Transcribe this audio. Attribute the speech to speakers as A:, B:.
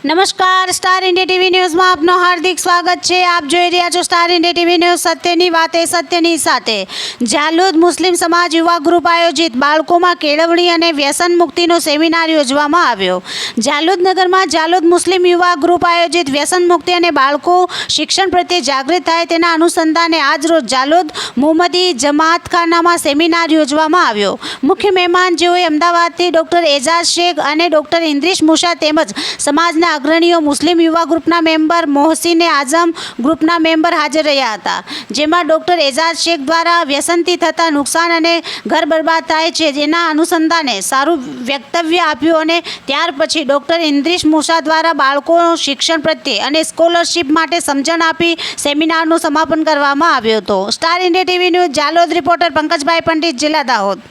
A: નમસ્કાર, star India TV ન્યૂઝમાં આપનું હાર્દિક સ્વાગત છે। આપ જોઈ રહ્યા છો સ્ટાર ઇન્ડિયા ટીવી ન્યૂઝ, સત્યની વાતે સત્યની સાથે। ઝાલોદ મુસ્લિમ સમાજ યુવા ગ્રુપ આયોજિત બાળકોમાં કેળવણી અને વ્યસન મુક્તિનો સેમિનાર યોજવામાં આવ્યો। ઝાલોદ નગરમાં ઝાલોદ મુસ્લિમ યુવા ગ્રુપ આયોજિત વ્યસન મુક્તિ અને બાળકો શિક્ષણ પ્રત્યે જાગૃત થાય તેના અનુસંધાને આજરોજ ઝાલોદ મુહમ્મદી જમાતખાનામાં સેમિનાર યોજવામાં આવ્યો। મુખ્ય મહેમાન જેઓએ અમદાવાદથી ડૉક્ટર એજાઝ શેખ અને ડૉક્ટર ઇન્દ્રિશ મુસા તેમજ સમાજના અગ્રણીઓ, મુસ્લિમ યુવા ગ્રુપના મેમ્બર, મોહસિને આઝમ ગ્રુપના મેમ્બર હાજર રહ્યા હતા। જેમાં ડૉક્ટર એજાઝ શેખ દ્વારા વ્યસનથી થતા નુકસાન અને ઘર બરબાદ થાય છે જેના અનુસંધાને સારું વક્તવ્ય આપ્યું અને ત્યાર પછી ડૉક્ટર ઇન્દ્રિશ મુસા દ્વારા બાળકોના શિક્ષણ પ્રત્યે અને સ્કોલરશિપ માટે સમજણ આપી સેમિનારનું સમાપન કરવામાં આવ્યું હતું। Star India TV news Jhalod reporter Pankajbhai Pandit, જિલ્લા દાહોદ।